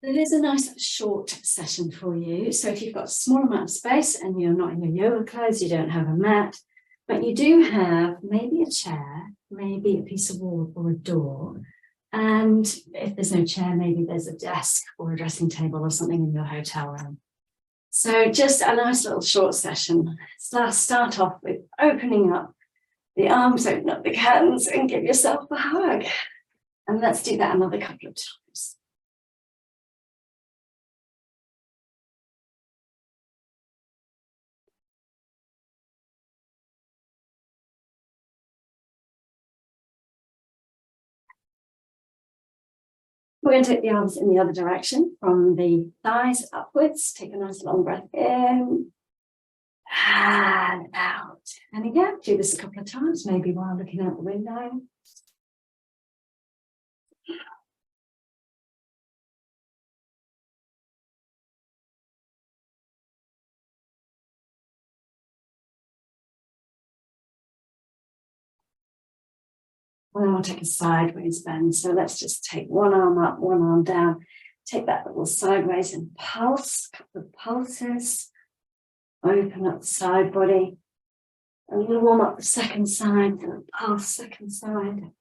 It is a nice short session for you. So if you've got a small amount of space and you're not in your yoga clothes, you don't have a mat, but you do have maybe a chair, maybe a piece of wall or a door. And if there's no chair, maybe there's a desk or a dressing table or something in your hotel room. So just a nice little short session. Start off with opening up the arms, open up the hands and give yourself a hug. And let's do that another couple of times. We're going to take the arms in the other direction from the thighs upwards. Take a nice long breath in and out. And again, do this a couple of times, maybe while looking out the window. And then we'll take a sideways bend. So let's just take one arm up, one arm down. Take that little sideways and pulse, a couple of pulses. Open up the side body. And we'll warm up the second side, and pulse second side.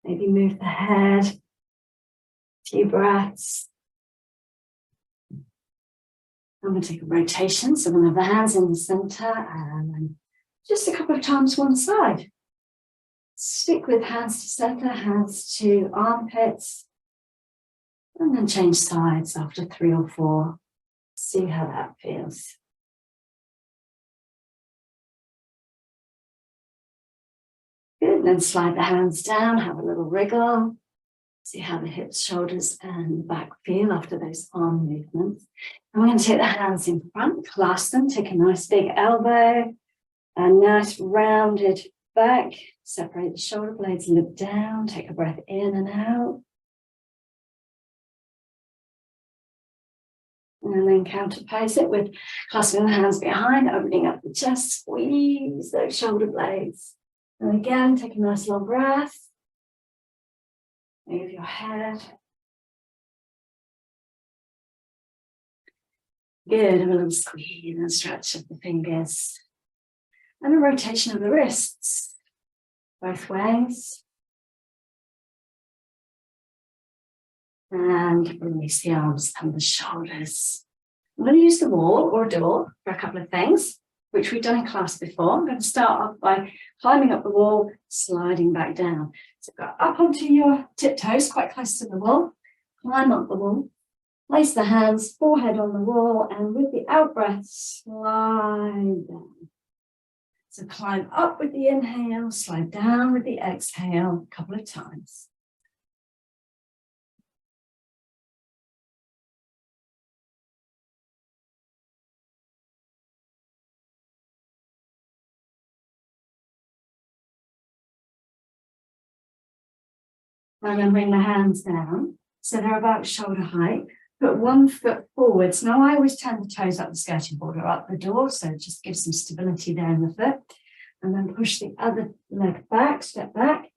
Maybe move the head. A few breaths. I'm going to take a rotation. So we'll have the hands in the center and then just a couple of times one side. Stick with hands to center, hands to armpits, and then change sides after 3 or 4. See how that feels. Good, then slide the hands down, have a little wriggle. See how the hips, shoulders, and the back feel after those arm movements. And we're going to take the hands in front, clasp them, take a nice big elbow, a nice rounded back. Separate the shoulder blades, look down, take a breath in and out. And then counterpose it with clasping the hands behind, opening up the chest, squeeze those shoulder blades. And again, take a nice long breath. Move your head. Good, and a little squeeze and stretch of the fingers. And a rotation of the wrists. Both ways. And release the arms and the shoulders. I'm going to use the wall or a door for a couple of things, which we've done in class before. I'm going to start off by climbing up the wall, sliding back down. So go up onto your tiptoes, quite close to the wall. Climb up the wall. Place the hands, forehead on the wall, and with the out breath, slide down. So climb up with the inhale, slide down with the exhale a couple of times. And then bring the hands down. So they're about shoulder height. Put one foot forwards. Now I always turn the toes up the skirting board or up the door, so just give some stability there in the foot. And then push the other leg back, step back,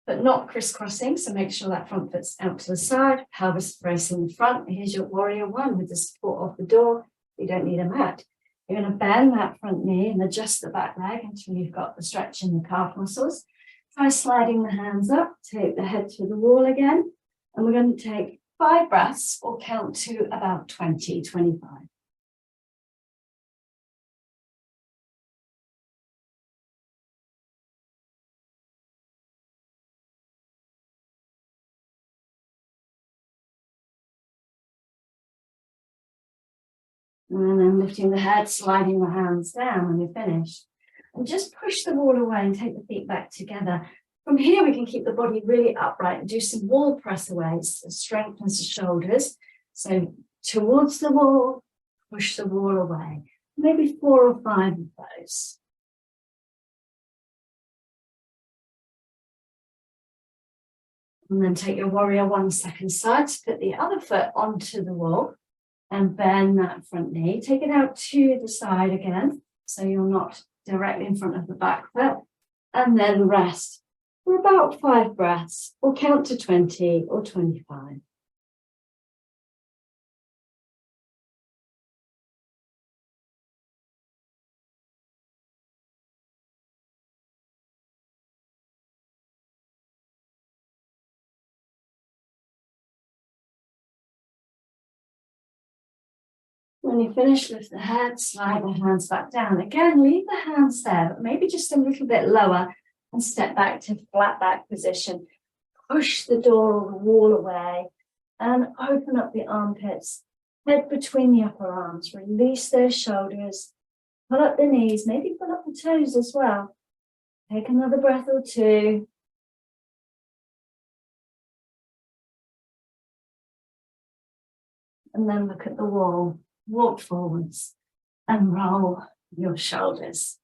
but not crisscrossing. So make sure that front foot's out to the side, pelvis bracing the front. Here's your warrior one with the support of the door. You don't need a mat. You're going to bend that front knee and adjust the back leg until you've got the stretch in the calf muscles. Try sliding the hands up, take the head to the wall again. And we're going to take 5 breaths or count to about 20, 25. And then lifting the head, sliding the hands down when you're finished. And just push the wall away and take the feet back together. From here, we can keep the body really upright and do some wall press aways. It strengthens the shoulders. So towards the wall, push the wall away. Maybe 4 or 5 of those. And then take your warrior one second side to put the other foot onto the wall and bend that front knee. Take it out to the side again, so you're not directly in front of the back foot. And then rest for about 5 breaths, or count to 20 or 25. When you finish, lift the head, slide the hands back down. Again, leave the hands there, but maybe just a little bit lower and step back to flat back position. Push the door or the wall away and open up the armpits. Head between the upper arms. Release those shoulders. Pull up the knees, maybe pull up the toes as well. Take another breath or two. And then look at the wall. Walk forwards and roll your shoulders.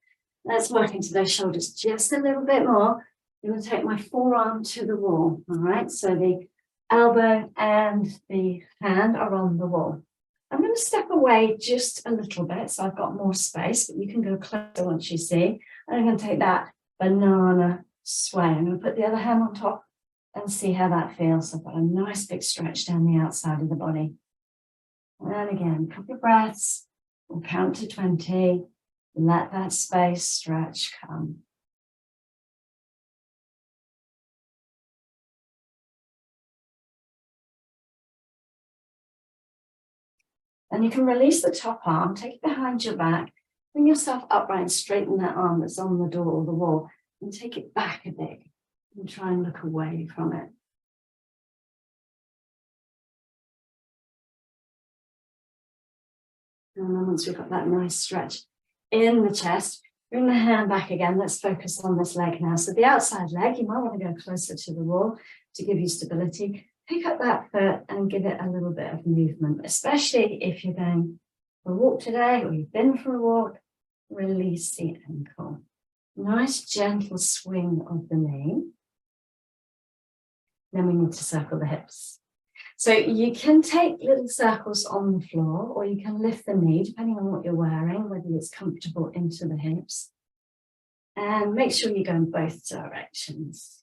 Let's work into those shoulders just a little bit more. I'm going to take my forearm to the wall. All right, so the elbow and the hand are on the wall. I'm going to step away just a little bit so I've got more space, but you can go closer once you see. And I'm going to take that banana sway. I'm going to put the other hand on top and see how that feels. So I've got a nice big stretch down the outside of the body. And again, a couple of breaths. We'll count to 20. Let that space stretch come. And you can release the top arm, take it behind your back, bring yourself upright and straighten that arm that's on the door or the wall, and take it back a bit and try and look away from it. And then once we've got that nice stretch in the chest, bring the hand back again. Let's focus on this leg now. So the outside leg, you might want to go closer to the wall to give you stability. Pick up that foot and give it a little bit of movement, especially if you're going for a walk today or you've been for a walk. Release the ankle. Nice gentle swing of the knee. Then we need to circle the hips. So you can take little circles on the floor or you can lift the knee, depending on what you're wearing, whether it's comfortable into the hips. And make sure you go in both directions.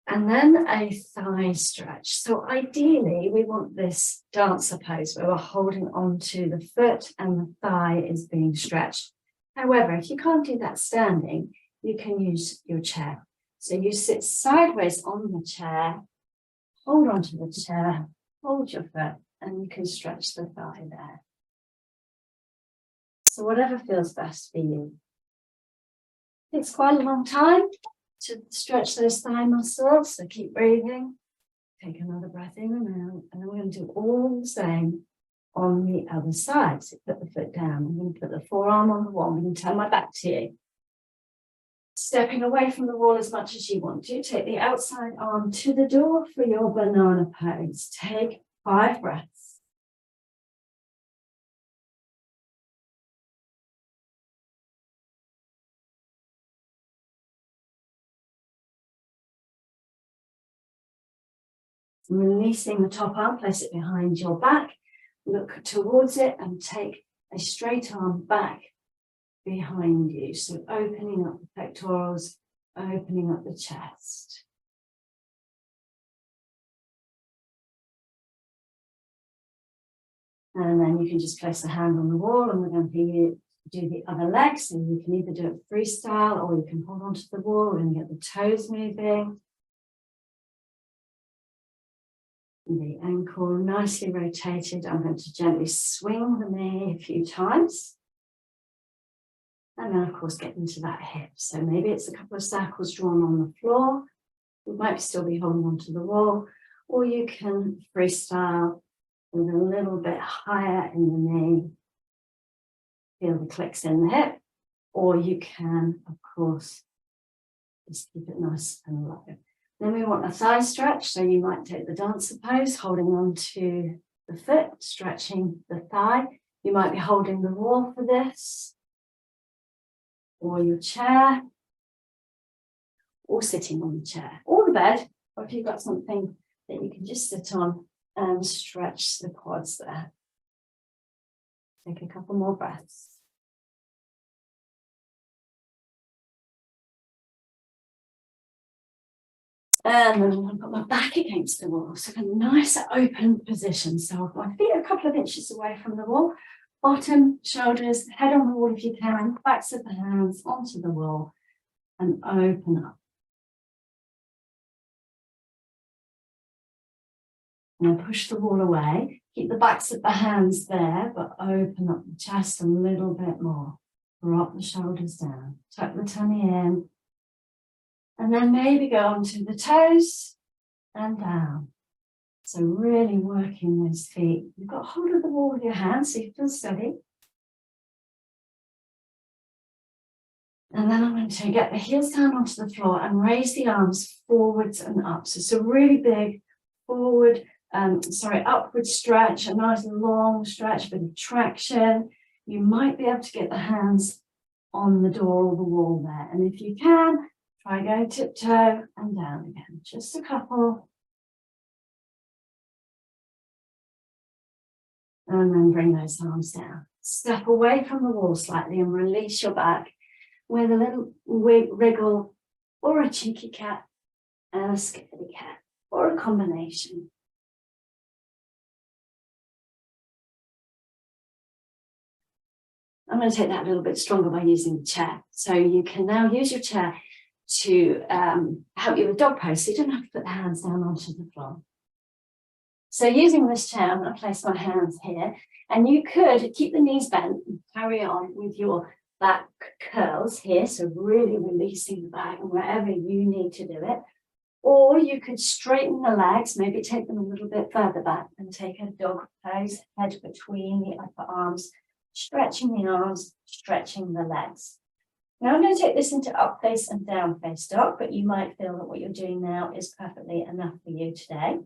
And then a thigh stretch. So ideally, we want this dancer pose where we're holding onto the foot and the thigh is being stretched. However, if you can't do that standing, you can use your chair. So you sit sideways on the chair, hold onto the chair, hold your foot, and you can stretch the thigh there. So whatever feels best for you. It's quite a long time to stretch those thigh muscles, so keep breathing. Take another breath in and out, and then we're going to do all the same on the other side. So put the foot down. I'm going to put the forearm on the wall. I'm going to turn my back to you. Stepping away from the wall as much as you want to. Take the outside arm to the door for your banana pose. Take 5 breaths. Releasing the top arm, place it behind your back. Look towards it and take a straight arm back behind you. So opening up the pectorals, opening up the chest. And then you can just place a hand on the wall and we're going to do the other leg. So you can either do it freestyle or you can hold onto the wall. We're going to get the toes moving. The ankle nicely rotated. I'm going to gently swing the knee a few times. And then, of course, get into that hip. So maybe it's a couple of circles drawn on the floor. You might still be holding onto the wall. Or you can freestyle with a little bit higher in the knee. Feel the clicks in the hip. Or you can, of course, just keep it nice and low. Then we want a thigh stretch. So you might take the dancer pose, holding on to the foot, stretching the thigh. You might be holding the wall for this, or your chair, or sitting on the chair, or the bed, or if you've got something that you can just sit on and stretch the quads there. Take a couple more breaths. And then I'm going to put my back against the wall. So a nice open position. So my feet are a couple of inches away from the wall. Bottom, shoulders, head on the wall if you can. Backs of the hands onto the wall and open up. And then push the wall away. Keep the backs of the hands there, but open up the chest a little bit more. Drop the shoulders down. Tuck the tummy in. And then maybe go onto the toes and down. So really working those feet. You've got hold of the wall with your hands so you feel steady. And then I'm going to get the heels down onto the floor and raise the arms forwards and up. So it's a really big upward stretch, a nice long stretch, bit of traction. You might be able to get the hands on the door or the wall there. And if you can, try going tiptoe and down again. Just a couple. And then bring those arms down. Step away from the wall slightly and release your back with a little wriggle or a cheeky cat and a skippity cat or a combination. I'm going to take that a little bit stronger by using the chair. So you can now use your chair to help you with dog pose. So you don't have to put the hands down onto the floor. So using this chair, I'm going to place my hands here. And you could keep the knees bent and carry on with your back curls here. So really releasing the back wherever you need to do it. Or you could straighten the legs, maybe take them a little bit further back and take a dog pose, head between the upper arms, stretching the arms, stretching the legs. Now I'm going to take this into up face and down face dog, but you might feel that what you're doing now is perfectly enough for you today.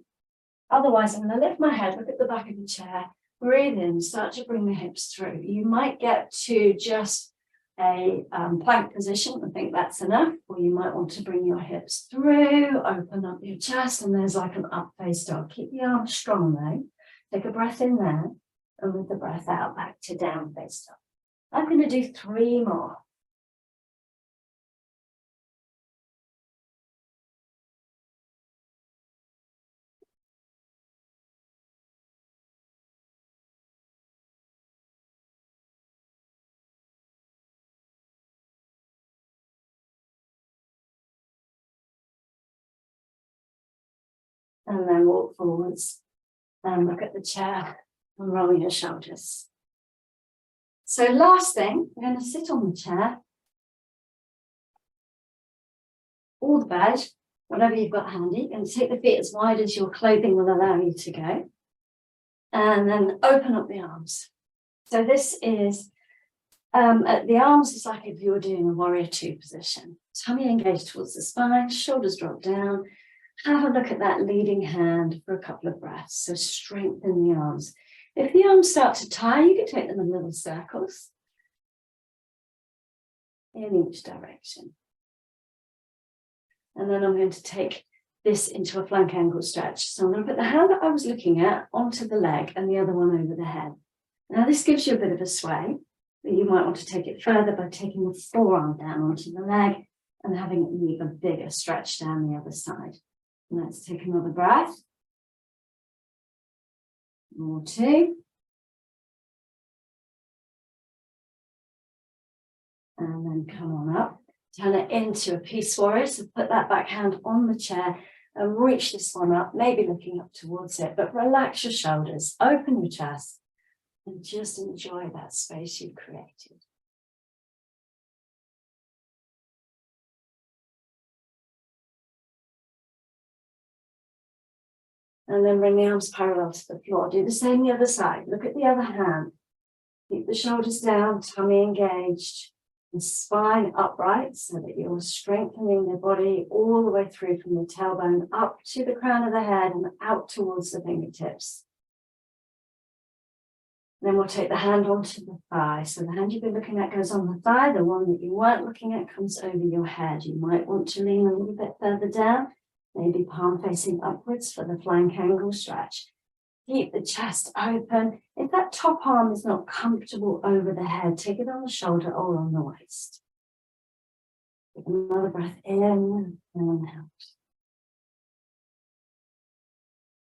Otherwise, I'm going to lift my head, look at the back of the chair, breathe in, start to bring the hips through. You might get to just a plank position. I think that's enough. Or you might want to bring your hips through, open up your chest, and there's like an up face dog. Keep the arms strong though. Take a breath in there, and with the breath out, back to down face dog. I'm going to do 3 more. And then walk forwards and look at the chair and roll your shoulders. So last thing, we're going to sit on the chair or the bed, whatever you've got handy, and take the feet as wide as your clothing will allow you to go. And then open up the arms. So this is, the arms is like if you were doing a warrior 2 position. Tummy engaged towards the spine, shoulders drop down. Have a look at that leading hand for a couple of breaths. So strengthen the arms. If the arms start to tire, you can take them in little circles in each direction. And then I'm going to take this into a flank angle stretch. So I'm going to put the hand that I was looking at onto the leg and the other one over the head. Now this gives you a bit of a sway, but you might want to take it further by taking the forearm down onto the leg and having an even bigger stretch down the other side. Let's take another breath. More 2. And then come on up. Turn it into a peace warrior. So put that back hand on the chair and reach this one up, maybe looking up towards it, but relax your shoulders, open your chest, and just enjoy that space you've created. And then bring the arms parallel to the floor. Do the same the other side. Look at the other hand. Keep the shoulders down, tummy engaged, and spine upright so that you're strengthening the body all the way through from the tailbone up to the crown of the head and out towards the fingertips. Then we'll take the hand onto the thigh. So the hand you've been looking at goes on the thigh. The one that you weren't looking at comes over your head. You might want to lean a little bit further down. Maybe palm facing upwards for the flank angle stretch. Keep the chest open. If that top arm is not comfortable over the head, take it on the shoulder or on the waist. Take another breath in and out.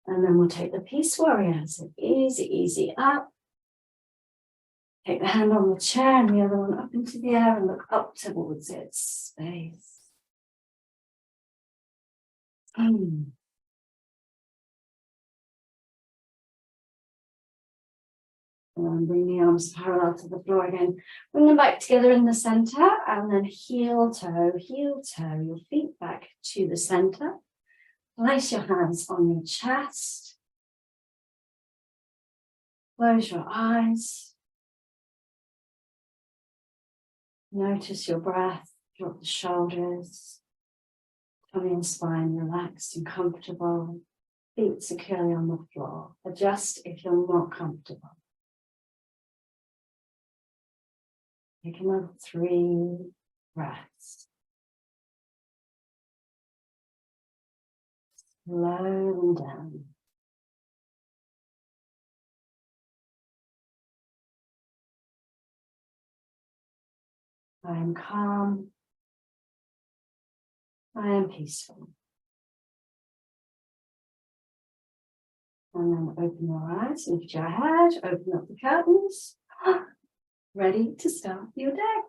And then we'll take the peace warrior. So easy, easy up. Take the hand on the chair and the other one up into the air and look up towards it. Space. And then bring the arms parallel to the floor again. Bring them back together in the center and then heel toe, your feet back to the center. Place your hands on your chest. Close your eyes. Notice your breath, drop the shoulders. Tummy and spine relaxed and comfortable. Feet securely on the floor. Adjust if you're not comfortable. Take another 3 breaths. Slow them down. I am calm. I am peaceful. And then open your eyes, lift your head, open up the curtains. Ready to start your day.